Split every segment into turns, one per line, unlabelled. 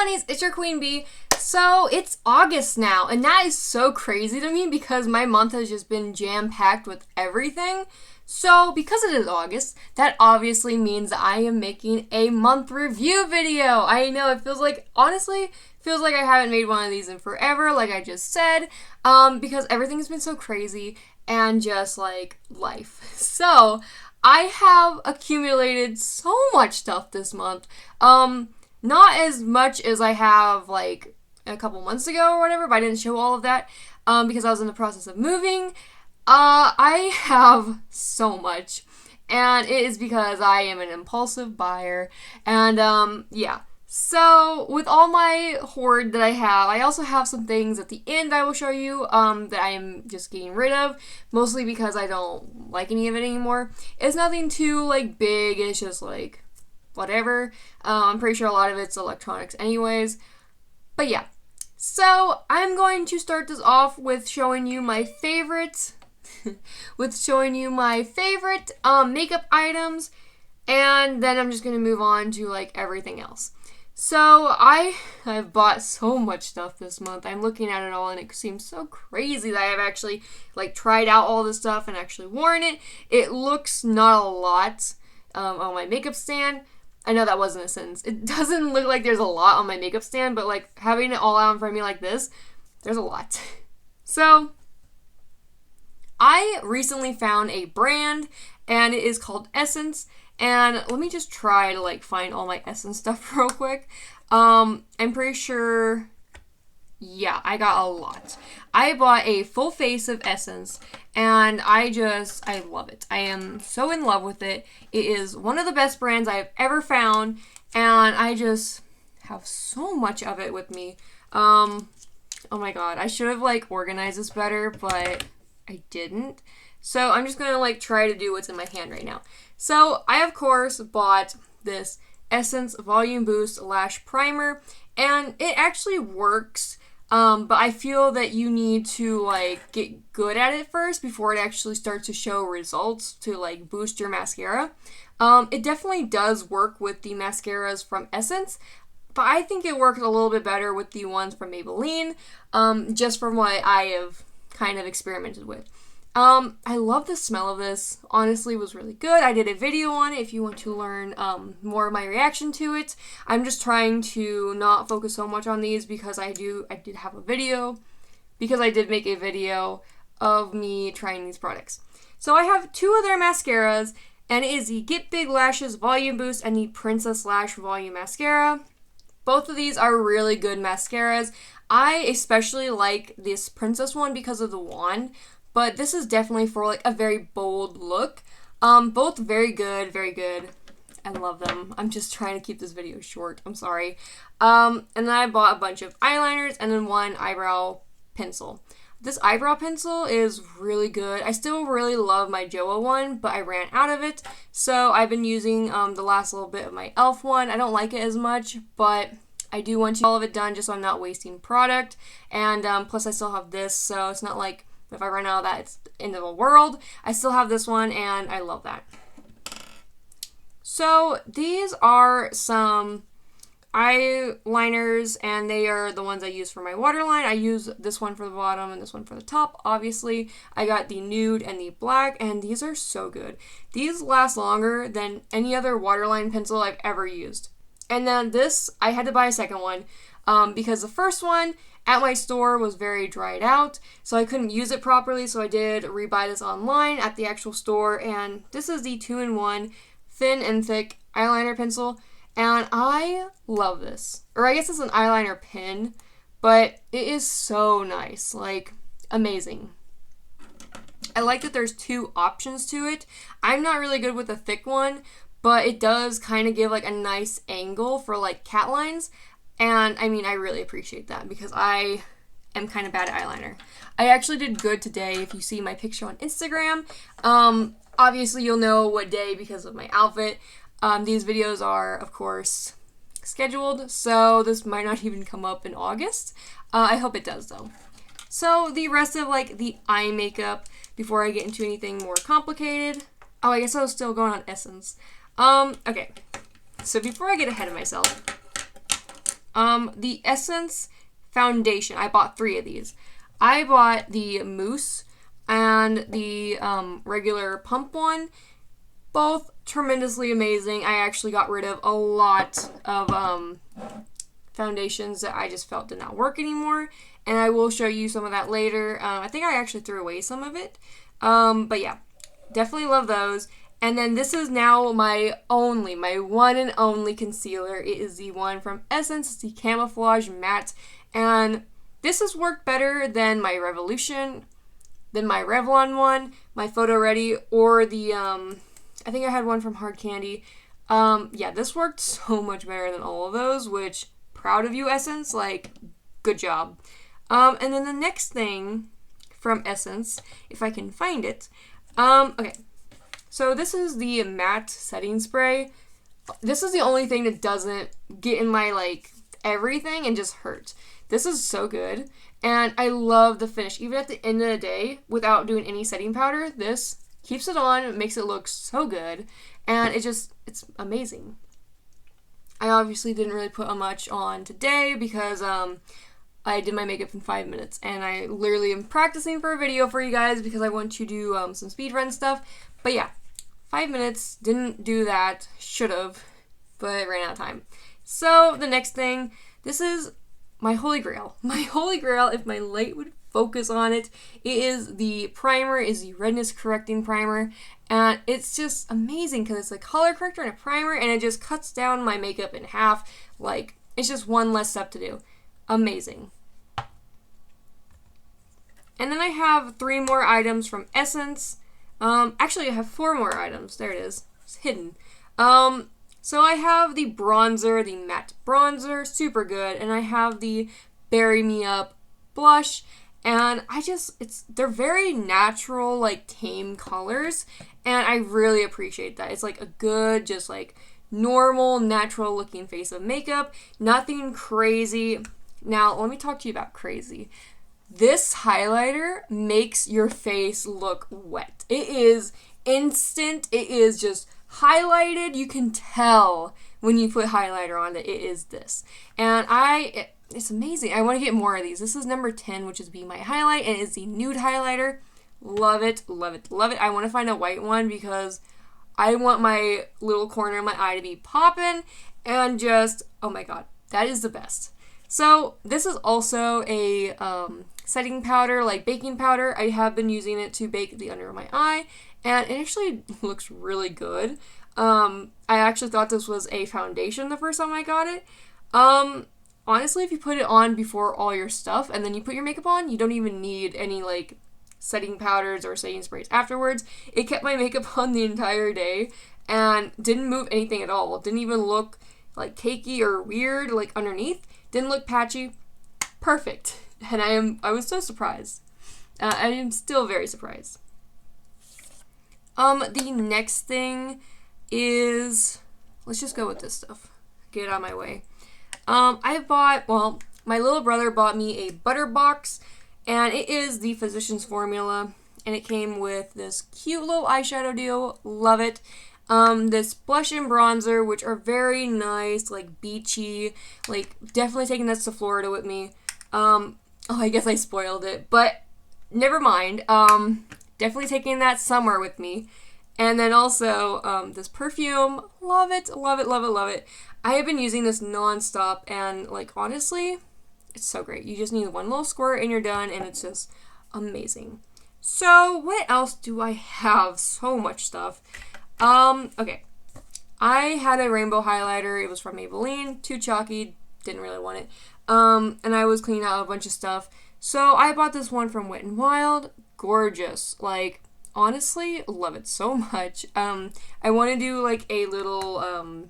Bunnies, it's your Queen Bee. So it's August now, and that is so crazy to me because my month has just been jam-packed with everything. So because it is August, that obviously means I am making a month review video. I know it feels like, honestly, feels like I haven't made one of these in forever, like I just said, because everything has been so crazy and just like life. So I have accumulated so much stuff this month. Not as much as I have like a couple months ago or whatever, but I didn't show all of that because I was in the process of moving. I have so much, and it is because I am an impulsive buyer, and yeah. So with all my hoard that I have, I also have some things at the end I will show you that I am just getting rid of, mostly because I don't like any of it anymore. It's nothing too like big, it's just like whatever. I'm pretty sure a lot of it's electronics anyways. But yeah, so I'm going to start this off with showing you my favorite makeup items, and then I'm just going to move on to like everything else. So I've bought so much stuff this month. I'm looking at it all and it seems so crazy that I have actually like tried out all this stuff and actually worn it. It looks not a lot on my makeup stand. I know that wasn't a sentence. It doesn't look like there's a lot on my makeup stand, but like having it all out in front of me like this, there's a lot. So I recently found a brand and it is called Essence. And let me just try to like find all my Essence stuff real quick. I'm pretty sure, yeah, I got a lot. I bought a full face of Essence and I love it. I am so in love with it. It is one of the best brands I've ever found and I just have so much of it with me. Oh my god, I should have like organized this better, but I didn't. So I'm just gonna like try to do what's in my hand right now. So I of course bought this Essence Volume Boost Lash Primer and it actually works, but I feel that you need to like get good at it first before it actually starts to show results to like boost your mascara. It definitely does work with the mascaras from Essence, but I think it works a little bit better with the ones from Maybelline, just from what I have kind of experimented with. I love the smell of this. Honestly, it was really good. I did a video on it if you want to learn more of my reaction to it. I'm just trying to not focus so much on these because I did make a video of me trying these products. So I have two of their mascaras, and it is the Get Big Lashes Volume Boost and the Princess Lash Volume Mascara. Both of these are really good mascaras. I especially like this Princess one because of the wand. But this is definitely for like a very bold look. Both very good, very good. I love them. I'm just trying to keep this video short. I'm sorry. And then I bought a bunch of eyeliners and then one eyebrow pencil. This eyebrow pencil is really good. I still really love my JOA one, but I ran out of it. So I've been using the last little bit of my e.l.f. one. I don't like it as much, but I do want to get all of it done just so I'm not wasting product. And plus I still have this, so it's not like if I run out of that, it's the end of the world. I still have this one, and I love that. So these are some eyeliners, and they are the ones I use for my waterline. I use this one for the bottom and this one for the top, obviously. I got the nude and the black, and these are so good. These last longer than any other waterline pencil I've ever used. And then this, I had to buy a second one because the first one at my store was very dried out, so I couldn't use it properly, so I did rebuy this online at the actual store, and this is the 2-in-1 thin and thick eyeliner pencil, and I love this. Or I guess it's an eyeliner pen, but it is so nice, like, amazing. I like that there's two options to it. I'm not really good with a thick one, but it does kind of give like a nice angle for like cat lines. And I mean, I really appreciate that because I am kind of bad at eyeliner. I actually did good today. If you see my picture on Instagram, obviously you'll know what day because of my outfit. These videos are, of course, scheduled, so this might not even come up in August. I hope it does though. So the rest of like the eye makeup, before I get into anything more complicated. Oh, I guess I was still going on Essence. Okay. So before I get ahead of myself, The Essence foundation. I bought 3 of these. I bought the mousse and the regular pump one. Both tremendously amazing. I actually got rid of a lot of foundations that I just felt did not work anymore, and I will show you some of that later. I think I actually threw away some of it, but yeah, definitely love those. And then this is now my one and only concealer. It is the one from Essence. It's the Camouflage Matte, and this has worked better than my Revolution, than my Revlon one, my Photo Ready, or the I think I had one from Hard Candy. Yeah, this worked so much better than all of those, which, proud of you, Essence, like, good job. And then the next thing from Essence, if I can find it, okay, so this is the matte setting spray. This is the only thing that doesn't get in my, like, everything and just hurt. This is so good, and I love the finish. Even at the end of the day, without doing any setting powder, this keeps it on, it makes it look so good, and it's amazing. I obviously didn't really put much on today because I did my makeup in 5 minutes, and I literally am practicing for a video for you guys because I want to do some speed run stuff. But yeah, 5 minutes, didn't do that, should have, but ran out of time. So the next thing, this is my holy grail. My holy grail, if my light would focus on it, it is the primer, is the redness correcting primer, and it's just amazing because it's a color corrector and a primer, and it just cuts down my makeup in half. Like, it's just one less step to do. Amazing. And then I have 3 more items from Essence. Actually, I have 4 more items. There it is. It's hidden. So I have the bronzer, the matte bronzer, super good, and I have the Berry Me Up blush. And they're very natural, like, tame colors, and I really appreciate that. It's like a good, just like normal, natural looking face of makeup, nothing crazy. Now, let me talk to you about crazy. This highlighter makes your face look wet. It is instant. It is just highlighted. You can tell when you put highlighter on that it is this. And it's amazing. I want to get more of these. This is number 10, which is Be My Highlight, and it's the nude highlighter. Love it, love it, love it. I want to find a white one because I want my little corner of my eye to be popping, and just, oh my god, that is the best. So this is also a setting powder, like baking powder. I have been using it to bake the under of my eye, and it actually looks really good. I actually thought this was a foundation the first time I got it. Honestly, if you put it on before all your stuff and then you put your makeup on, you don't even need any, like, setting powders or setting sprays afterwards. It kept my makeup on the entire day and didn't move anything at all. Didn't even look, like, cakey or weird, like, underneath. Didn't look patchy. Perfect. And I was so surprised. I am still very surprised. The next thing is, let's just go with this stuff. Get it out of my way. My little brother bought me a butter box, and it is the Physicians Formula, and it came with this cute little eyeshadow deal. Love it. This blush and bronzer, which are very nice, like beachy, like definitely taking this to Florida with me. I guess I spoiled it, but never mind. Definitely taking that somewhere with me. And then also, this perfume, love it, love it, love it, love it. I have been using this non-stop, and, like, honestly, it's so great. You just need one little squirt and you're done, and it's just amazing. So, what else do I have? So much stuff. Okay. I had a rainbow highlighter. It was from Maybelline. Too chalky. Didn't really want it. And I was cleaning out a bunch of stuff. So, I bought this one from Wet n Wild. Gorgeous. Like, honestly, love it so much. I want to do, like, a little,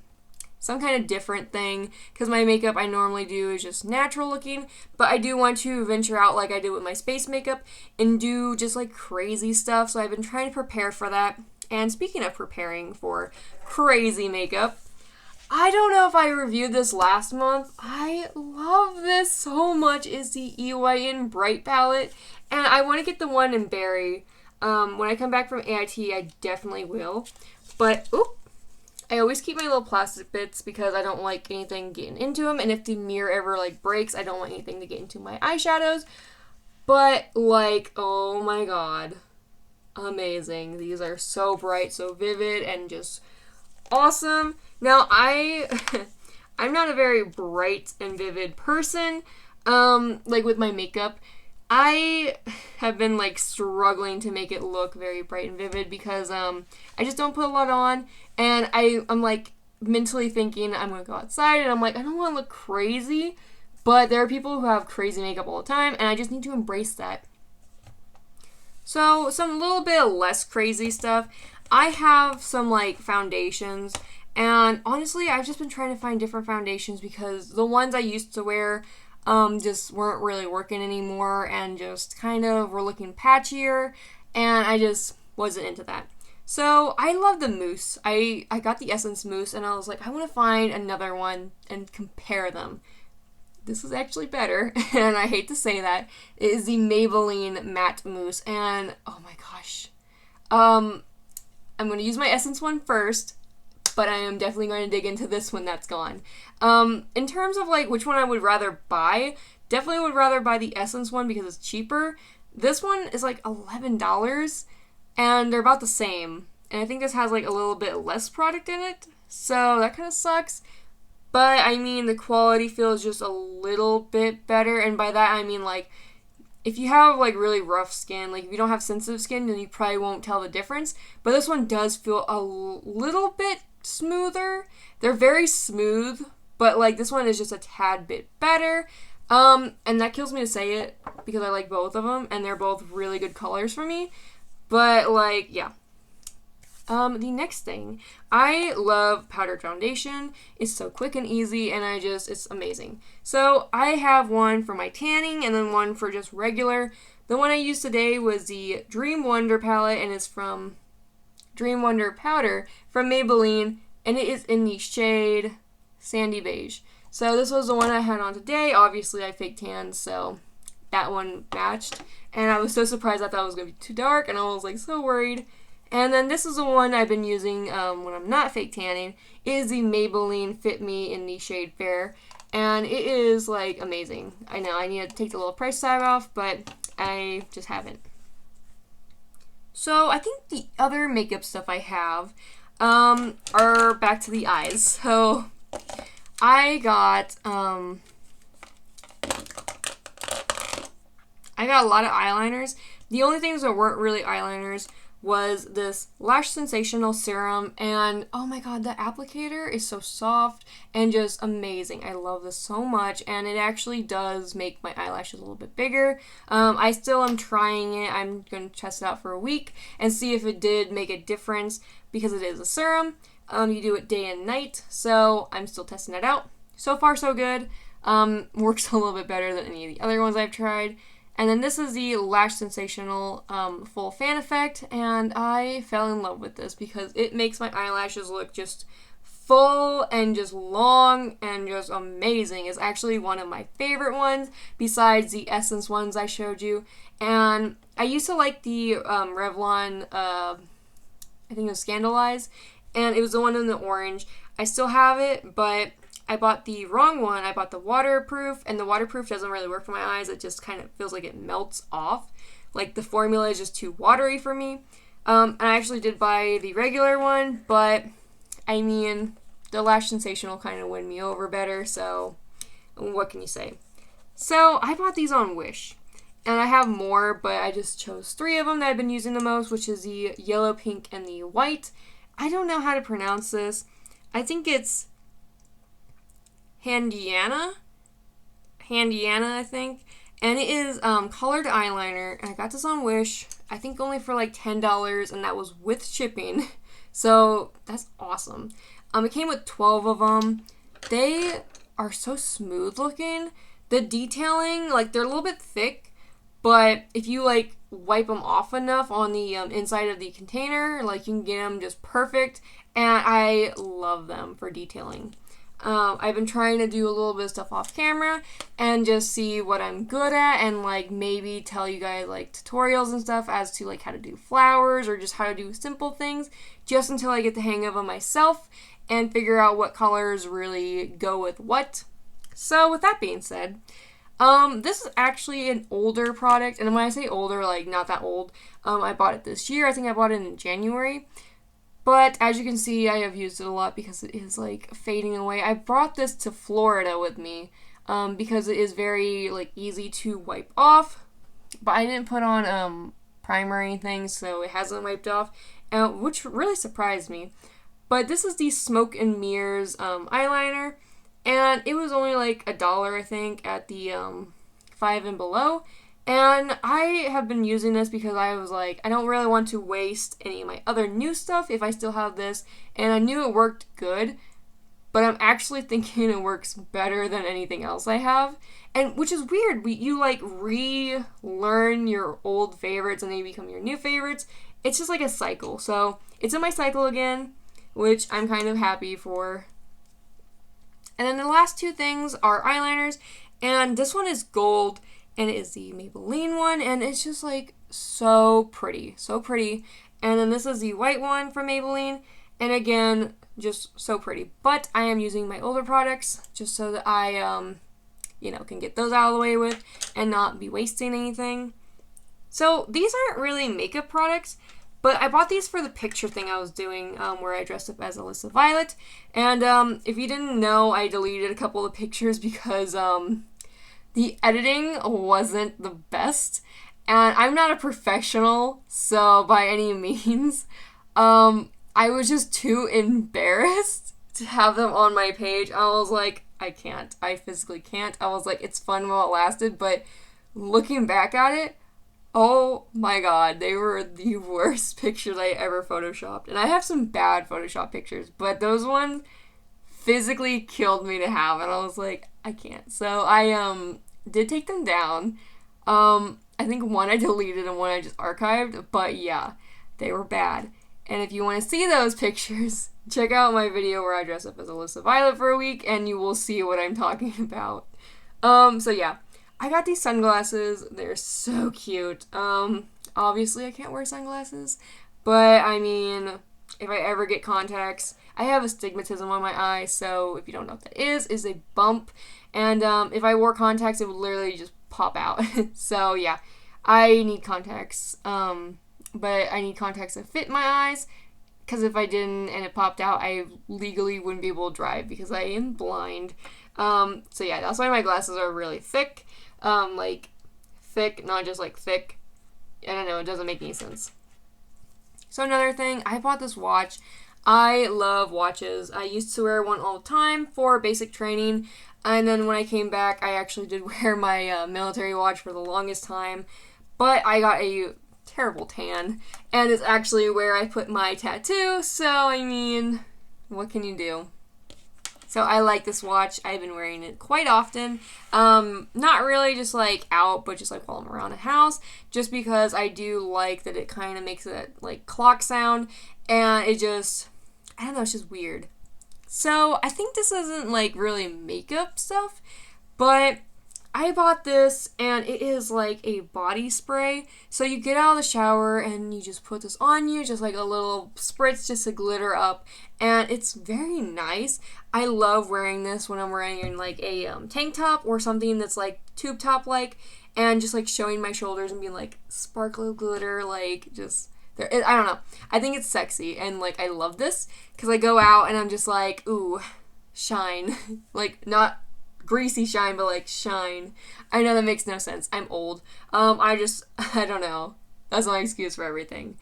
some kind of different thing, because my makeup I normally do is just natural looking, but I do want to venture out like I did with my space makeup and do just like crazy stuff, so I've been trying to prepare for that. And speaking of preparing for crazy makeup, I don't know if I reviewed this last month. I love this so much. It's the EYN Bright Palette, and I want to get the one in Berry. When I come back from AIT, I definitely will. But, I always keep my little plastic bits because I don't like anything getting into them, and if the mirror ever like breaks, I don't want anything to get into my eyeshadows. But like, oh my god, amazing. These are so bright, so vivid, and just awesome. Now I'm not a very bright and vivid person, like with my makeup. I have been like struggling to make it look very bright and vivid because I just don't put a lot on, and I'm like mentally thinking I'm gonna go outside, and I'm like, I don't want to look crazy, but there are people who have crazy makeup all the time, and I just need to embrace that. So some little bit of less crazy stuff. I have some like foundations, and honestly I've just been trying to find different foundations because the ones I used to wear just weren't really working anymore and just kind of were looking patchier, and I just wasn't into that. So I love the mousse. I got the Essence mousse, and I was like, I want to find another one and compare them. This is actually better, and I hate to say that. It is the Maybelline Matte Mousse, and oh my gosh. I'm going to use my Essence one first, but I am definitely going to dig into this one that's gone. In terms of like which one I would rather buy, definitely would rather buy the Essence one because it's cheaper. This one is like $11, and they're about the same. And I think this has like a little bit less product in it, so that kind of sucks. But I mean, the quality feels just a little bit better, and by that I mean like, if you have like really rough skin, like if you don't have sensitive skin, then you probably won't tell the difference. But this one does feel a little bit smoother. They're very smooth, but like this one is just a tad bit better. And that kills me to say it because I like both of them, and they're both really good colors for me. But like, yeah. The next thing, I love powdered foundation. It's so quick and easy, and it's amazing. So I have one for my tanning and then one for just regular. The one I used today was the Dream Wonder palette, and it's from Dream Wonder powder from Maybelline, and it is in the shade Sandy Beige. So this was the one I had on today. Obviously I fake tanned, so that one matched, and I was so surprised. I thought it was going to be too dark, and I was like so worried. And then this is the one I've been using when I'm not fake tanning. It is the Maybelline Fit Me in the shade Fair. And it is like amazing. I know I need to take the little price tag off, but I just haven't. So I think the other makeup stuff I have are back to the eyes. So I got a lot of eyeliners. The only things that weren't really eyeliners was this Lash Sensational serum, and oh my god, the applicator is so soft and just amazing. I love this so much, and it actually does make my eyelashes a little bit bigger. I still am trying it. I'm going to test it out for a week and see if it did make a difference because it is a serum. You do it day and night, so I'm still testing it out. So far, so good. Works a little bit better than any of the other ones I've tried. And then this is the Lash Sensational Full Fan Effect, and I fell in love with this because it makes my eyelashes look just full and just long and just amazing. It's actually one of my favorite ones besides the Essence ones I showed you. And I used to like the Revlon, I think it was Scandalize, and it was the one in the orange. I still have it, but I bought the wrong one. I bought the waterproof, and the waterproof doesn't really work for my eyes. It just kind of feels like it melts off. Like the formula is just too watery for me. And I actually did buy the regular one, but I mean, the Lash Sensational kind of won me over better, so what can you say? So I bought these on Wish, and I have more, but I just chose 3 of them that I've been using the most, which is the yellow, pink, and the white. I don't know how to pronounce this. I think it's Handiana, I think, and it is colored eyeliner, and I got this on Wish, I think only for like $10, and that was with shipping, so that's awesome. It came with 12 of them. They are so smooth looking. The detailing, like, they're a little bit thick, but if you like wipe them off enough on the inside of the container, like, you can get them just perfect, and I love them for detailing. I've been trying to do a little bit of stuff off camera and just see what I'm good at, and like maybe tell you guys like tutorials and stuff as to like how to do flowers or just how to do simple things just until I get the hang of them myself. and figure out what colors really go with what. So with that being said, this is actually an older product, and when I say older, like not that old, I bought it this year. I think I bought it in January. But as you can see, I have used it a lot because it is like fading away. I brought this to Florida with me because it is very like easy to wipe off. But I didn't put on primer or anything, so it hasn't wiped off, which really surprised me. But this is the Smoke and Mirrors eyeliner, and it was only like $1, I think, at the 5 and below. And I have been using this because I was like, I don't really want to waste any of my other new stuff if I still have this. And I knew it worked good, but I'm actually thinking it works better than anything else I have. And which is weird, you like relearn your old favorites and they become your new favorites. It's just like a cycle. So it's in my cycle again, which I'm kind of happy for. And then the last two things are eyeliners, and this one is gold. And it is the Maybelline one, and it's just like so pretty, so pretty. And then this is the white one from Maybelline, and again, just so pretty. But I am using my older products just so that I, can get those out of the way with and not be wasting anything. So these aren't really makeup products, but I bought these for the picture thing I was doing where I dressed up as Alyssa Violet. And if you didn't know, I deleted a couple of pictures because the editing wasn't the best, and I'm not a professional, so by any means, I was just too embarrassed to have them on my page. I was like, I can't. I physically can't. I was like, it's fun while it lasted, but looking back at it, oh my god, they were the worst pictures I ever photoshopped. And I have some bad Photoshop pictures, but those ones physically killed me to have, and I was like, I can't. So I did take them down. I think one I deleted and one I just archived, but yeah, they were bad. And if you want to see those pictures, check out my video where I dress up as Alyssa Violet for a week, and you will see what I'm talking about. So yeah, I got these sunglasses. They're so cute. Obviously I can't wear sunglasses, but I mean, if I ever get contacts, I have astigmatism on my eye, so if you don't know what that is a bump, and if I wore contacts, it would literally just pop out. So yeah, I need contacts, but I need contacts that fit my eyes, because if I didn't and it popped out, I legally wouldn't be able to drive because I am blind. So yeah, that's why my glasses are really thick, like thick, not just like thick. I don't know, it doesn't make any sense. So another thing, I bought this watch. I love watches. I used to wear one all the time for basic training, and then when I came back, I actually did wear my military watch for the longest time, but I got a terrible tan, and it's actually where I put my tattoo, so I mean, what can you do? So I like this watch. I've been wearing it quite often. Not really just like out, but just like while I'm around the house, just because I do like that it kind of makes that like clock sound, and it just, I don't know, it's just weird. So I think this isn't like really makeup stuff, but I bought this, and it is like a body spray. So you get out of the shower and you just put this on you, just like a little spritz just to glitter up, and it's very nice. I love wearing this when I'm wearing like a tank top or something that's like tube top like, and just like showing my shoulders and being like sparkle glitter, like just there. I don't know. I think it's sexy, and like I love this because I go out and I'm just like, ooh, shine, like not greasy shine, but like shine. I know that makes no sense. I'm old. I don't know. That's my excuse for everything.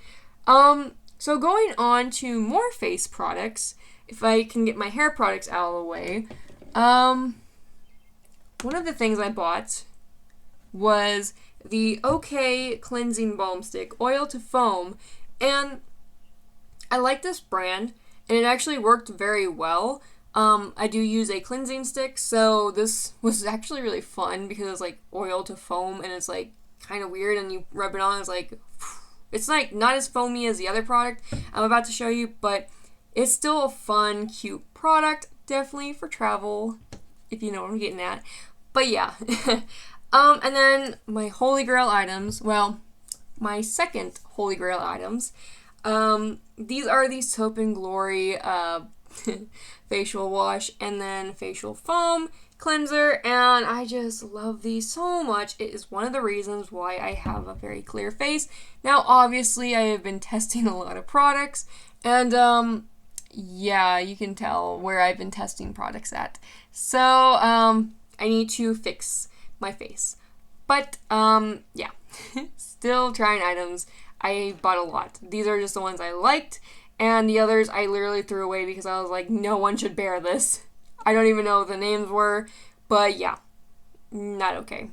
So going on to more face products, if I can get my hair products out of the way, one of the things I bought was the OK Cleansing Balm Stick Oil to Foam, and I like this brand, and it actually worked very well. I do use a cleansing stick, so this was actually really fun because it's like oil to foam, and it's like kind of weird, and you rub it on, it's like not as foamy as the other product I'm about to show you, but it's still a fun, cute product, definitely for travel, if you know what I'm getting at. But yeah. And then my holy grail items, well, my second holy grail items, these are the Soap and Glory facial wash, and then facial foam, cleanser, and I just love these so much. It is one of the reasons why I have a very clear face. Now, obviously, I have been testing a lot of products, and yeah, you can tell where I've been testing products at. So, I need to fix my face. But, yeah, still trying items. I bought a lot. These are just the ones I liked, and the others I literally threw away because I was like, no one should bear this. I don't even know what the names were, but yeah, not okay.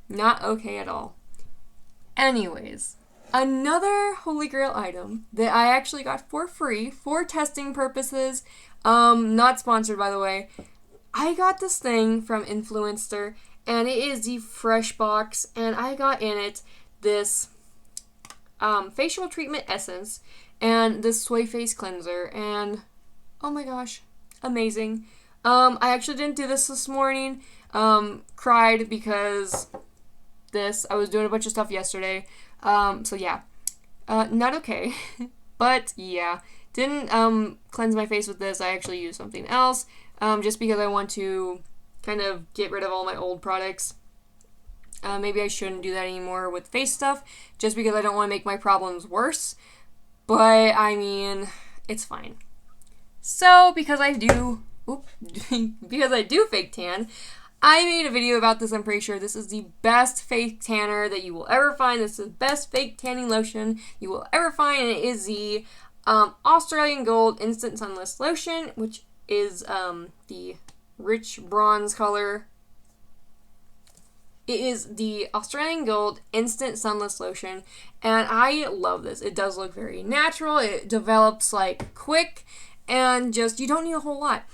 Not okay at all. Anyways, another Holy Grail item that I actually got for free for testing purposes, not sponsored by the way. I got this thing from Influenster, and it is the Fresh Box, and I got in it this facial treatment essence and this soy face cleanser, and oh my gosh, amazing. I actually didn't do this morning. Cried because I was doing a bunch of stuff yesterday. So yeah, not okay. But yeah, didn't cleanse my face with this. I actually used something else, just because I want to kind of get rid of all my old products. Maybe I shouldn't do that anymore with face stuff, just because I don't want to make my problems worse. But I mean, it's fine. So because I do fake tan, I made a video about this. I'm pretty sure this is the best fake tanner that you will ever find. This is the best fake tanning lotion you will ever find, and it is the Australian Gold Instant Sunless Lotion, which is the rich bronze color. It is the Australian Gold Instant Sunless Lotion, and I love this. It does look very natural. It develops like quick, and just, you don't need a whole lot.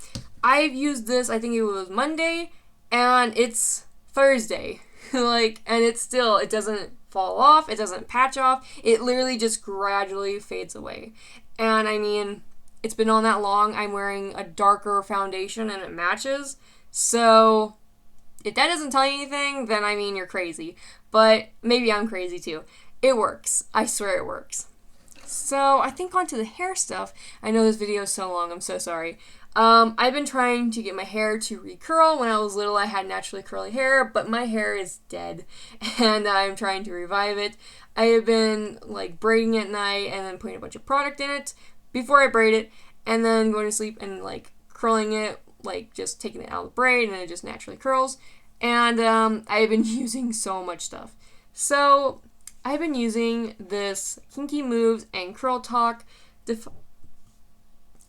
I've used this, I think it was Monday, and it's Thursday. And it doesn't fall off, it doesn't patch off, it literally just gradually fades away. And I mean, it's been on that long. I'm wearing a darker foundation and it matches. So if that doesn't tell you anything, then I mean, you're crazy. But maybe I'm crazy too. It works. I swear it works. So I think onto the hair stuff. I know this video is so long, I'm so sorry. I've been trying to get my hair to recurl. When I was little, I had naturally curly hair, but my hair is dead, and I'm trying to revive it. I have been, like, braiding at night and then putting a bunch of product in it before I braid it, and then going to sleep and, like, curling it, like, just taking it out of the braid, and it just naturally curls. And, I've been using so much stuff. So, I've been using this Kinky Moves and Curl Talk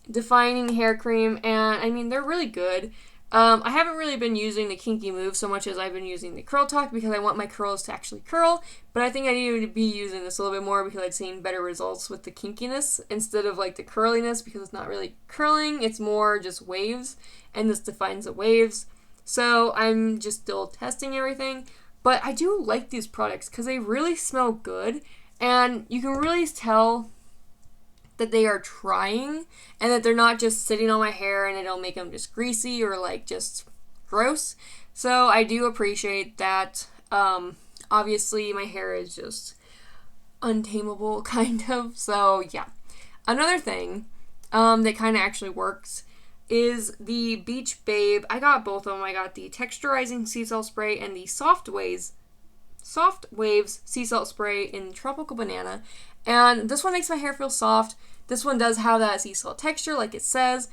defining hair cream, and I mean, they're really good. I haven't really been using the Kinky Move so much as I've been using the Curl Talk because I want my curls to actually curl, but I think I need to be using this a little bit more because I've seen better results with the kinkiness instead of like the curliness, because it's not really curling, it's more just waves, and this defines the waves. So I'm just still testing everything, but I do like these products because they really smell good, and you can really tell that they are trying, and that they're not just sitting on my hair and it'll make them just greasy or like just gross. So I do appreciate that. Obviously my hair is just untamable, kind of. So yeah. Another thing that kind of actually works is the Beach Babe. I got both of them. I got the texturizing sea salt spray and the Soft Waves sea salt spray in Tropical Banana. And this one makes my hair feel soft. This one does have that sea salt texture like it says,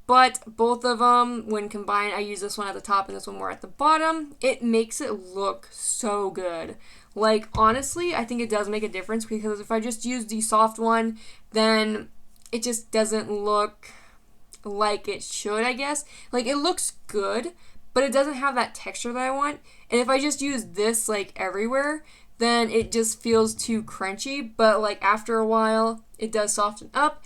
but both of them, when combined, I use this one at the top and this one more at the bottom. It makes it look so good. Like, honestly, I think it does make a difference, because if I just use the soft one, then it just doesn't look like it should, I guess. Like, it looks good, but it doesn't have that texture that I want. And if I just use this, like, everywhere, then it just feels too crunchy, but like after a while it does soften up.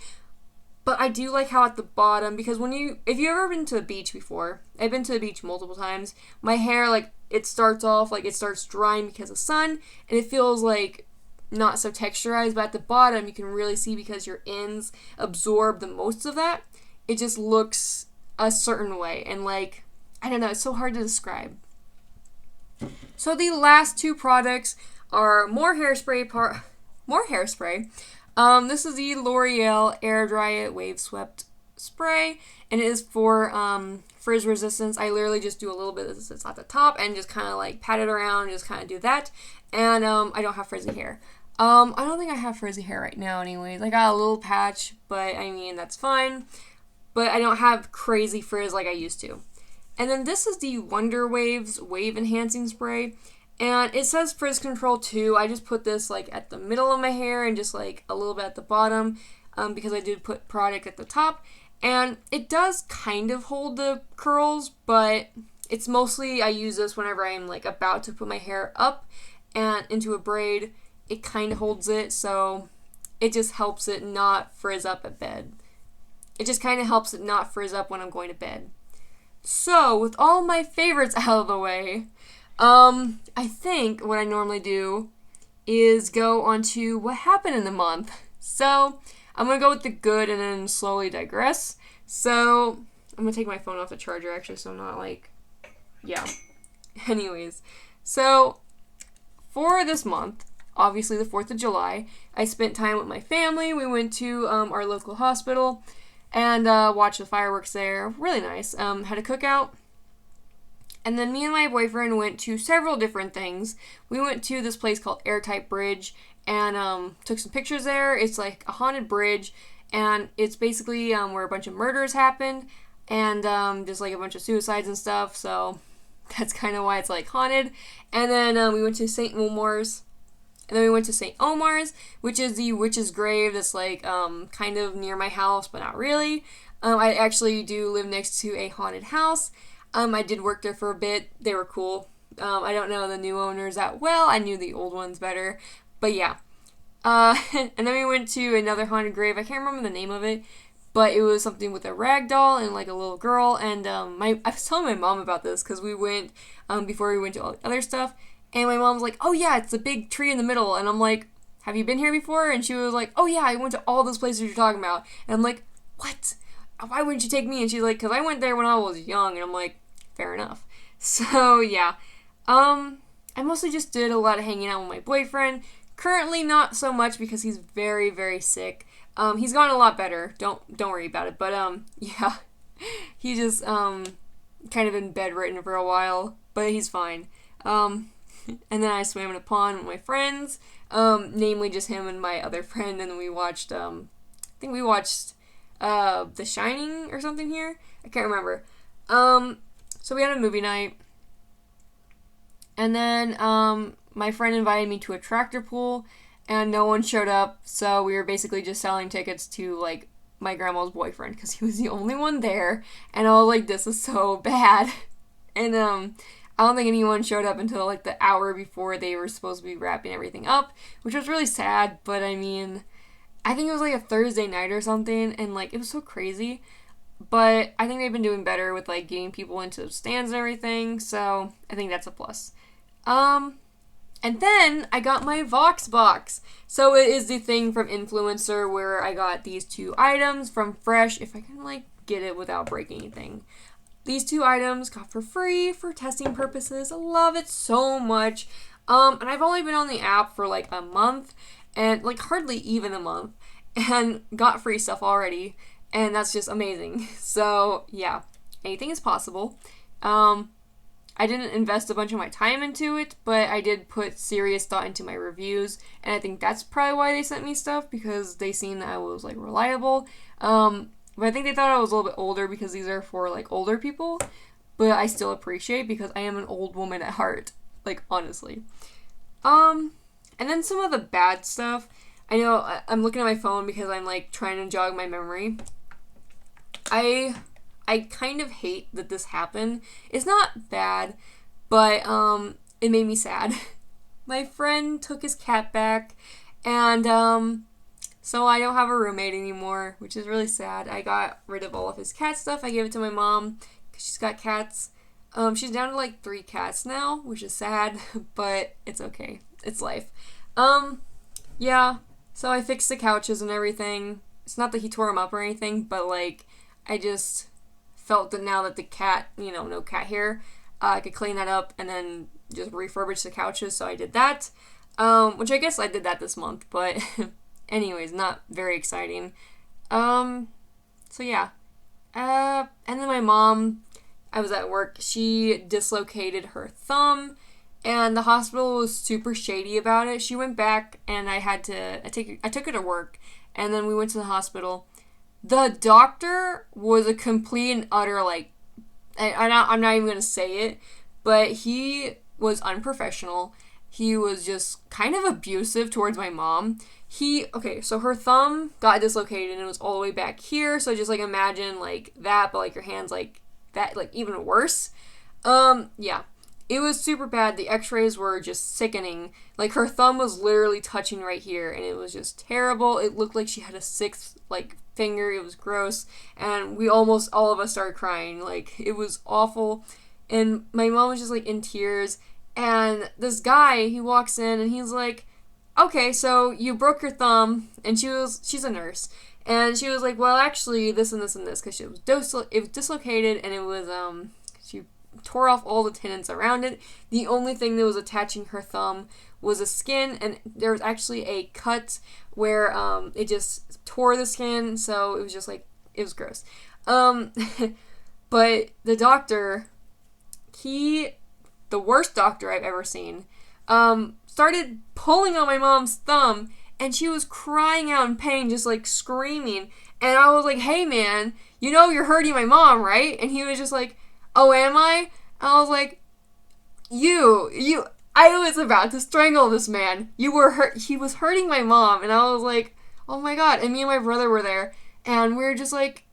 But I do like how at the bottom, because if you've ever been to the beach before, I've been to the beach multiple times, my hair, like, it starts off, like, it starts drying because of sun, and it feels like not so texturized, but at the bottom you can really see, because your ends absorb the most of that, it just looks a certain way, and like, I don't know, it's so hard to describe. So the last two products are more hairspray. This is the L'Oreal Air Dry It Wave Swept spray, and it is for frizz resistance. I literally just do a little bit of this at the top and just kind of like pat it around, just kind of do that. And I don't have frizzy hair. I don't think I have frizzy hair right now anyways. I got a little patch, but I mean, that's fine. But I don't have crazy frizz like I used to. And then this is the Wonder Waves Wave Enhancing Spray. And it says frizz control too. I just put this like at the middle of my hair and just like a little bit at the bottom because I did put product at the top. And it does kind of hold the curls, but it's mostly I use this whenever I'm like about to put my hair up and into a braid. It kind of holds it, so it just helps it not frizz up at bed. It just kind of helps it not frizz up when I'm going to bed. So, with all my favorites out of the way, I think what I normally do is go on to what happened in the month. So, I'm going to go with the good and then slowly digress. So, I'm going to take my phone off the charger actually, so I'm not like, yeah. Anyways, so, for this month, obviously the 4th of July, I spent time with my family. We went to our local hospital and watched the fireworks there. Really nice. Had a cookout. And then me and my boyfriend went to several different things. We went to this place called Airtight Bridge and took some pictures there. It's like a haunted bridge, and it's basically where a bunch of murders happened and just like a bunch of suicides and stuff. So that's kind of why it's like haunted. And then we went to St. Omar's. And then we went to St. Omar's, which is the witch's grave that's like kind of near my house, but not really. I actually do live next to a haunted house. I did work there for a bit. They were cool. I don't know the new owners that well. I knew the old ones better. But yeah. And then we went to another haunted grave. I can't remember the name of it, but it was something with a rag doll and like a little girl. And I was telling my mom about this because we went before we went to all the other stuff. And my mom's like, oh yeah, it's the big tree in the middle. And I'm like, have you been here before? And she was like, oh yeah, I went to all those places you're talking about. And I'm like, what? Why wouldn't you take me? And she's like, because I went there when I was young. And I'm like, fair enough. So yeah, I mostly just did a lot of hanging out with my boyfriend. Currently not so much because he's very, very sick. He's gotten a lot better. Don't worry about it. But yeah, he just kind of been bedridden for a while, but he's fine. And then I swam in a pond with my friends, namely just him and my other friend, and we watched, I think we watched, The Shining or something here? I can't remember. So we had a movie night, and then, my friend invited me to a tractor pull, and no one showed up, so we were basically just selling tickets to, like, my grandma's boyfriend, because he was the only one there, and I was like, this is so bad, and, I don't think anyone showed up until like the hour before they were supposed to be wrapping everything up, which was really sad, but I mean, I think it was like a Thursday night or something, and like, it was so crazy, but I think they've been doing better with like getting people into stands and everything, so I think that's a plus. And then I got my Voxbox. So it is the thing from Influencer where I got these 2 items from Fresh, if I can like get it without breaking anything. These 2 items got for free for testing purposes. I love it so much. And I've only been on the app for like a month, and like hardly even a month, and got free stuff already, and that's just amazing. So yeah, anything is possible. I didn't invest a bunch of my time into it, but I did put serious thought into my reviews, and I think that's probably why they sent me stuff, because they seen that I was like reliable. But I think they thought I was a little bit older because these are for, like, older people. But I still appreciate because I am an old woman at heart. Like, honestly. And then some of the bad stuff. I know I'm looking at my phone because I'm, like, trying to jog my memory. I kind of hate that this happened. It's not bad, but it made me sad. My friend took his cat back, and so I don't have a roommate anymore, which is really sad. I got rid of all of his cat stuff. I gave it to my mom because she's got cats. She's down to like 3 cats now, which is sad, but it's okay. It's life. Yeah, so I fixed the couches and everything. It's not that he tore them up or anything, but like, I just felt that now that the cat, no cat hair, I could clean that up and then just refurbish the couches, so I did that. Which I guess I did that this month, but anyways, not very exciting. So yeah, And then my mom, I was at work, she dislocated her thumb, and the hospital was super shady about it. She went back, and I took her to work, and then we went to the hospital. The doctor was a complete and utter, like, I'm not even going to say it, but he was unprofessional. He was just kind of abusive towards my mom. So her thumb got dislocated and it was all the way back here. So just like imagine like that, but like your hand's like that, like even worse. Yeah. It was super bad. The x-rays were just sickening. Like her thumb was literally touching right here and it was just terrible. It looked like she had a sixth like finger. It was gross. And all of us started crying. Like it was awful. And my mom was just like in tears. And this guy, he walks in and he's like, okay, so you broke your thumb, and she's a nurse, and she was like, well, actually, this and this and this, because it was dislocated, and it was, she tore off all the tendons around it. The only thing that was attaching her thumb was a skin, and there was actually a cut where, it just tore the skin, so it was just like, it was gross. But the doctor, the worst doctor I've ever seen, started pulling on my mom's thumb, and she was crying out in pain, just like screaming. And I was like, hey man, you know you're hurting my mom, right? And he was just like, oh, am I? And I was like, I was about to strangle this man. He was hurting my mom. And I was like, oh my god. And me and my brother were there, and we were just like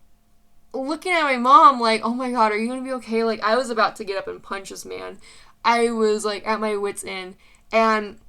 looking at my mom like, oh my god, are you gonna be okay? Like, I was about to get up and punch this man. I was like at my wit's end. And,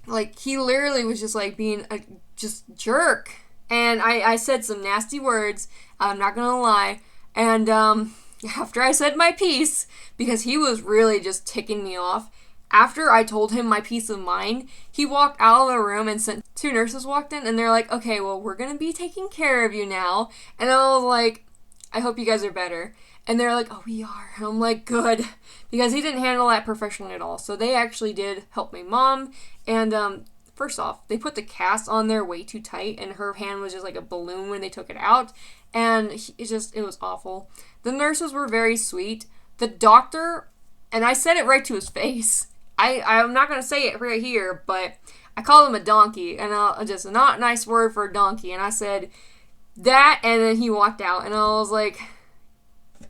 like, he literally was just, like, being a just jerk. And I said some nasty words, I'm not gonna lie. And, after I said my piece, because he was really just ticking me off, after I told him my peace of mind, he walked out of the room and two nurses walked in, and they're like, okay, well, we're gonna be taking care of you now. And I was like, I hope you guys are better. And they're like, oh, we are. And I'm like, good. Because he didn't handle that professionally at all. So they actually did help my mom. And first off, they put the cast on there way too tight. And her hand was just like a balloon when they took it out. And it was awful. The nurses were very sweet. The doctor, and I said it right to his face. I'm not going to say it right here, but I called him a donkey. And just a not nice word for a donkey. And I said that, and then he walked out. And I was like,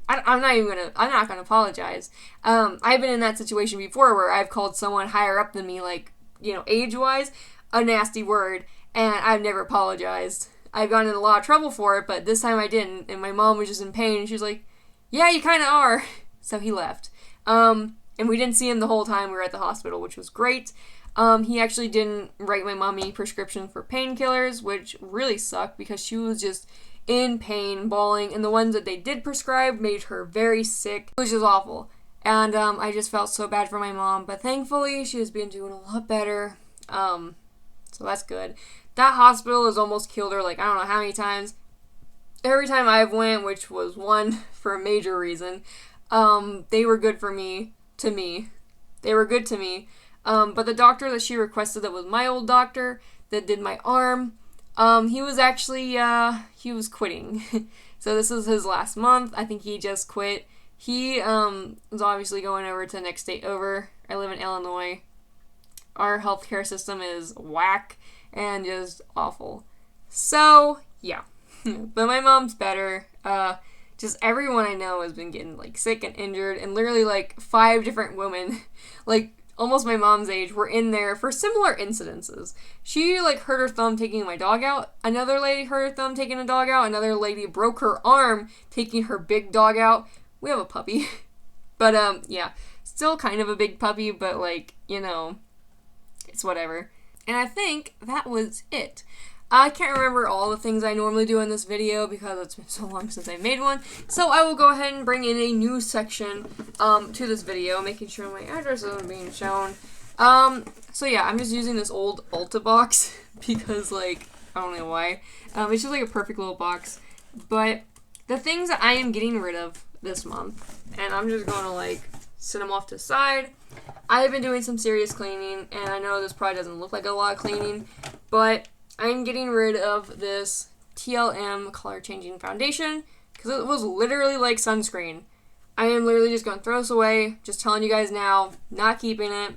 I'm not gonna apologize. I've been in that situation before where I've called someone higher up than me, like, age-wise, a nasty word, and I've never apologized. I've gotten in a lot of trouble for it, but this time I didn't, and my mom was just in pain, and she was like, yeah, you kind of are. So he left. And we didn't see him the whole time we were at the hospital, which was great. He actually didn't write my mom any prescription for painkillers, which really sucked because she was just in pain, bawling, and the ones that they did prescribe made her very sick, which is awful. And I just felt so bad for my mom, but thankfully she has been doing a lot better. So that's good. That hospital has almost killed her, like, I don't know how many times. Every time I've went, which was one for a major reason, they were good to me. They were good to me. But the doctor that she requested, that was my old doctor that did my arm, he was actually, he was quitting. So this is his last month. I think he just quit. He, was obviously going over to the next state over. I live in Illinois. Our healthcare system is whack and just awful. So, yeah. But my mom's better. Just everyone I know has been getting, like, sick and injured, and literally, like, 5 different women, like, almost my mom's age, were in there for similar incidences. She, like, hurt her thumb taking my dog out. Another lady hurt her thumb taking a dog out. Another lady broke her arm taking her big dog out. We have a puppy. But, yeah. Still kind of a big puppy, but, like, it's whatever. And I think that was it. I can't remember all the things I normally do in this video because it's been so long since I made one. So I will go ahead and bring in a new section to this video, making sure my address isn't being shown. So yeah, I'm just using this old Ulta box because, like, I don't know why. It's just like a perfect little box. But the things that I am getting rid of this month, and I'm just going to, like, set them off to the side. I've been doing some serious cleaning, and I know this probably doesn't look like a lot of cleaning, but I'm getting rid of this TLM color changing foundation because it was literally like sunscreen. I am literally just going to throw this away. Just telling you guys now, not keeping it.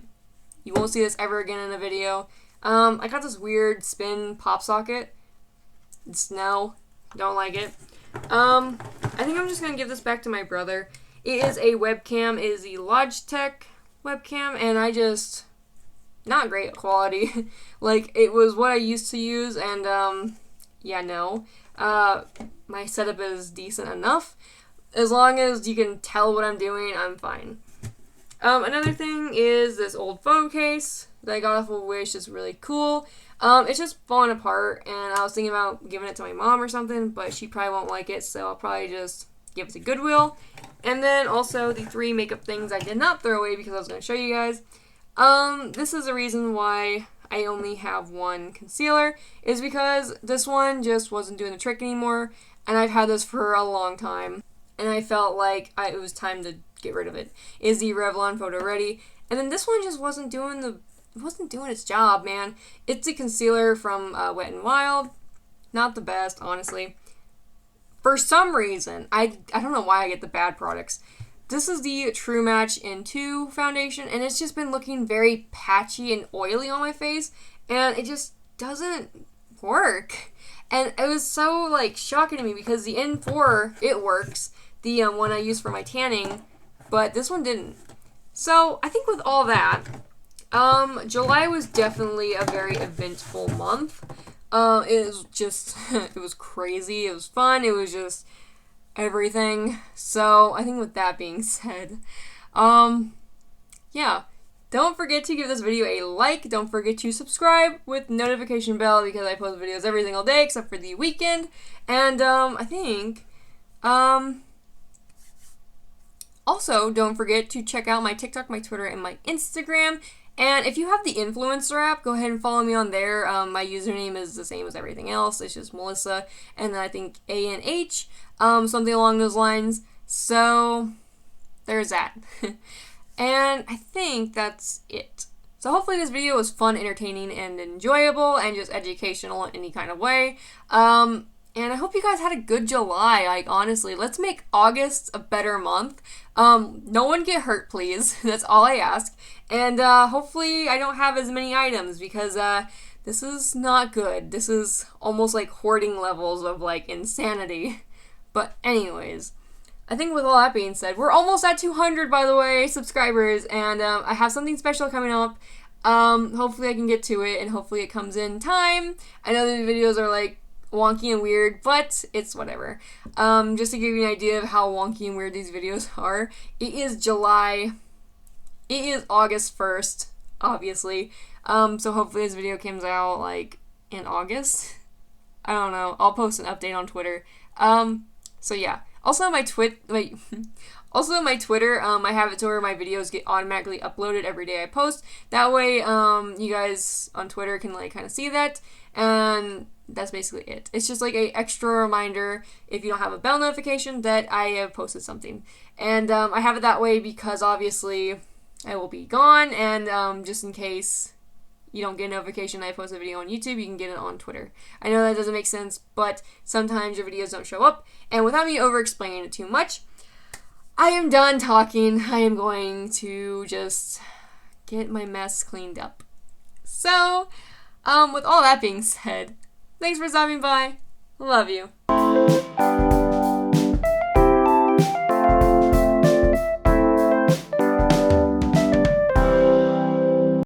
You won't see this ever again in a video. I got this weird spin pop socket. It's no, don't like it. I think I'm just going to give this back to my brother. It is a webcam. It is the Logitech webcam, and not great quality. Like, it was what I used to use, and, yeah, no. My setup is decent enough. As long as you can tell what I'm doing, I'm fine. Another thing is this old phone case that I got off of Wish. It's really cool. It's just falling apart, and I was thinking about giving it to my mom or something, but she probably won't like it, so I'll probably just give it to Goodwill. And then also the 3 makeup things I did not throw away because I was going to show you guys. This is the reason why I only have 1 concealer, is because this one just wasn't doing the trick anymore, and I've had this for a long time, and I felt like it was time to get rid of it. Is the Revlon Photo Ready, and then this one just wasn't doing its job, man. It's a concealer from Wet n Wild. Not the best, honestly. For some reason, I don't know why I get the bad products. This is the True Match in 2 foundation, and it's just been looking very patchy and oily on my face, and it just doesn't work. And it was so, like, shocking to me because the N4, it works. The one I use for my tanning, but this one didn't. So, I think with all that, July was definitely a very eventful month. It was just, it was crazy, it was fun, it was just everything. So, I think with that being said, yeah, don't forget to give this video a like, don't forget to subscribe with notification bell because I post videos every single day except for the weekend, and, I think, also, don't forget to check out my TikTok, my Twitter, and my Instagram. And if you have the Influencer app, go ahead and follow me on there. My username is the same as everything else. It's just Melissa, and then I think ANH, something along those lines. So, there's that. And I think that's it. So hopefully this video was fun, entertaining, and enjoyable, and just educational in any kind of way. And I hope you guys had a good July. Like, honestly, let's make August a better month. No one get hurt, please. That's all I ask. And hopefully I don't have as many items because this is not good. This is almost like hoarding levels of, like, insanity. But anyways, I think with all that being said, we're almost at 200, by the way, subscribers. And I have something special coming up. Hopefully I can get to it, and hopefully it comes in time. I know the videos are, like, wonky and weird, but it's whatever. Just to give you an idea of how wonky and weird these videos are, it is August 1st, obviously. So hopefully this video comes out, like, in August. I don't know. I'll post an update on Twitter. So yeah. Also, my Twitter, I have it to where my videos get automatically uploaded every day I post. That way, you guys on Twitter can, like, kind of see that, and that's basically it. It's just like a extra reminder if you don't have a bell notification that I have posted something. And I have it that way because obviously I will be gone, and just in case you don't get a notification that I post a video on YouTube, you can get it on Twitter. I know that doesn't make sense, but sometimes your videos don't show up. And without me over-explaining it too much, I am done talking. I am going to just get my mess cleaned up. So, with all that being said, thanks for stopping by. Love you.